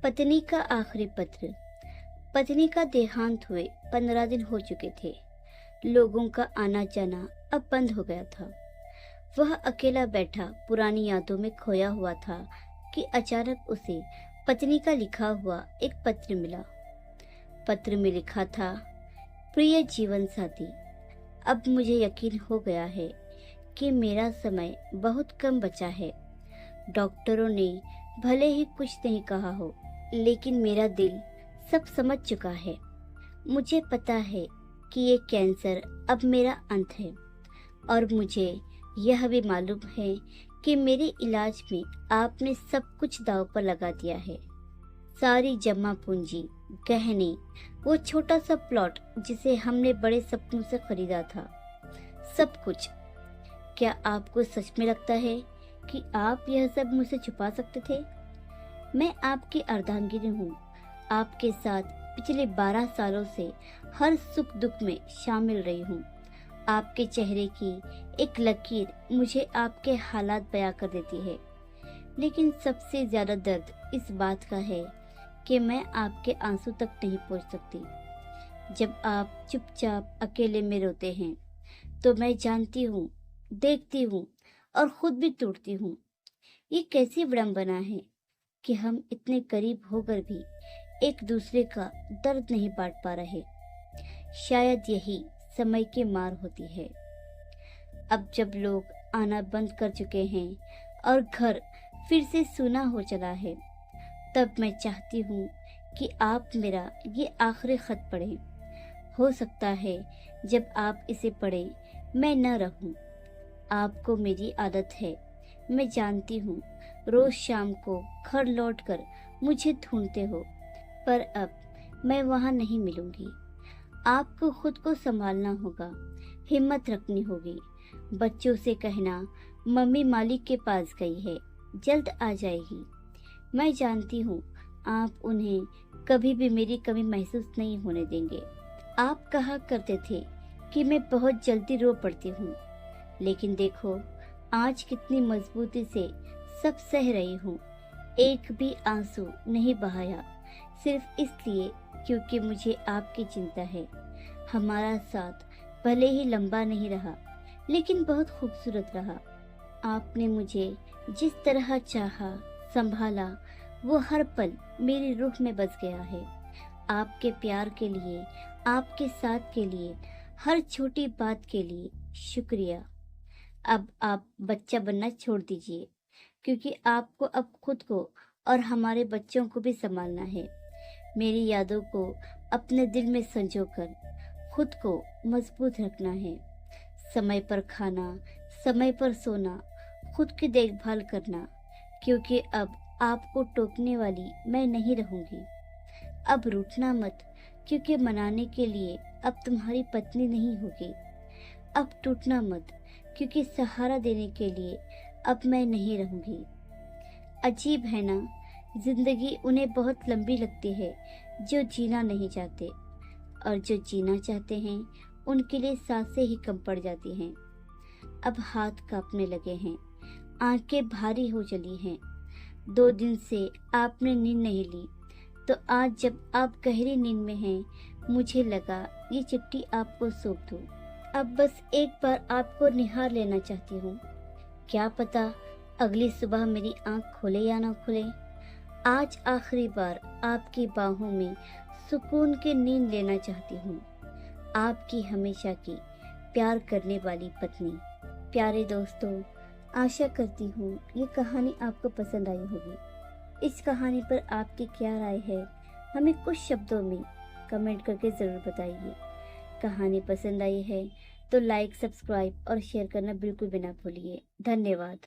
पत्नी का आखिरी पत्र। पत्नी का देहांत हुए 15 दिन हो चुके थे। लोगों का आना जाना अब बंद हो गया था। वह अकेला बैठा पुरानी यादों में खोया हुआ था कि अचानक उसे पत्नी का लिखा हुआ एक पत्र मिला। पत्र में लिखा था, प्रिय जीवन साथी, अब मुझे यकीन हो गया है कि मेरा समय बहुत कम बचा है। डॉक्टरों ने भले ही कुछ नहीं कहा हो, लेकिन मेरा दिल सब समझ चुका है। मुझे पता है कि ये कैंसर अब मेरा अंत है, और मुझे यह भी मालूम है कि मेरे इलाज में आपने सब कुछ दांव पर लगा दिया है। सारी जमा पूंजी, गहने, वो छोटा सा प्लॉट जिसे हमने बड़े सपनों से खरीदा था, सब कुछ। क्या आपको सच में लगता है कि आप यह सब मुझसे छुपा सकते थे? मैं आपकी अर्धांगिनी हूँ। आपके साथ पिछले 12 सालों से हर सुख दुख में शामिल रही हूँ। आपके चेहरे की एक लकीर मुझे आपके हालात बयां कर देती है। लेकिन सबसे ज्यादा दर्द इस बात का है कि मैं आपके आंसू तक नहीं पहुँच सकती। जब आप चुपचाप अकेले में रोते हैं तो मैं जानती हूँ, देखती हूँ और खुद भी टूटती हूँ। ये कैसी विडंबना है कि हम इतने करीब होकर भी एक दूसरे का दर्द नहीं बांट पा रहे। शायद यही समय की मार होती है। अब जब लोग आना बंद कर चुके हैं और घर फिर से सूना हो चला है, तब मैं चाहती हूँ कि आप मेरा ये आखिरी खत पढ़ें। हो सकता है जब आप इसे पढ़ें मैं न रहूं। आपको मेरी आदत है, मैं जानती हूँ। रोज शाम को घर लौटकर मुझे ढूंढते हो, पर अब मैं वहाँ नहीं मिलूंगी। आपको खुद को संभालना होगा, हिम्मत रखनी होगी। बच्चों से कहना मम्मी मालिक के पास गई है, जल्द आ जाएगी। मैं जानती हूँ आप उन्हें कभी भी मेरी कमी महसूस नहीं होने देंगे। आप कहा करते थे कि मैं बहुत जल्दी रो पड़ती हूँ, लेकिन देखो आज कितनी मजबूती से सब सह रही हूँ। एक भी आंसू नहीं बहाया, सिर्फ इसलिए क्योंकि मुझे आपकी चिंता है। हमारा साथ भले ही लंबा नहीं रहा, लेकिन बहुत खूबसूरत रहा। आपने मुझे जिस तरह चाहा, संभाला, वो हर पल मेरी रूह में बस गया है। आपके प्यार के लिए, आपके साथ के लिए, हर छोटी बात के लिए शुक्रिया। अब आप बच्चा बनना छोड़ दीजिए, क्योंकि आपको अब खुद को और हमारे बच्चों को भी संभालना है। मेरी यादों को अपने दिल में संजोकर खुद को मजबूत रखना है। समय पर खाना, समय पर सोना, खुद की देखभाल करना, क्योंकि अब आपको टोकने वाली मैं नहीं रहूंगी। अब रूठना मत, क्योंकि मनाने के लिए अब तुम्हारी पत्नी नहीं होगी। अब टूटना मत, क्योंकि सहारा देने के लिए अब मैं नहीं रहूंगी। अजीब है ना, जिंदगी उन्हें बहुत लंबी लगती है जो जीना नहीं चाहते, और जो जीना चाहते हैं उनके लिए सांसें ही कम पड़ जाती हैं। अब हाथ कांपने लगे हैं, आंखें भारी हो चली हैं। 2 दिन से आपने नींद नहीं ली, तो आज जब आप गहरी नींद में हैं, मुझे लगा ये चिट्ठी आपको सौंप दूं। अब बस एक बार आपको निहार लेना चाहती हूँ। क्या पता अगली सुबह मेरी आंख खुले या ना खुले। आज आखिरी बार आपकी बाहों में सुकून की नींद लेना चाहती हूँ। आपकी हमेशा की प्यार करने वाली पत्नी। प्यारे दोस्तों, आशा करती हूँ ये कहानी आपको पसंद आई होगी। इस कहानी पर आपकी क्या राय है, हमें कुछ शब्दों में कमेंट करके ज़रूर बताइए। कहानी पसंद आई है तो लाइक, सब्सक्राइब और शेयर करना बिल्कुल भी ना भूलिए। धन्यवाद।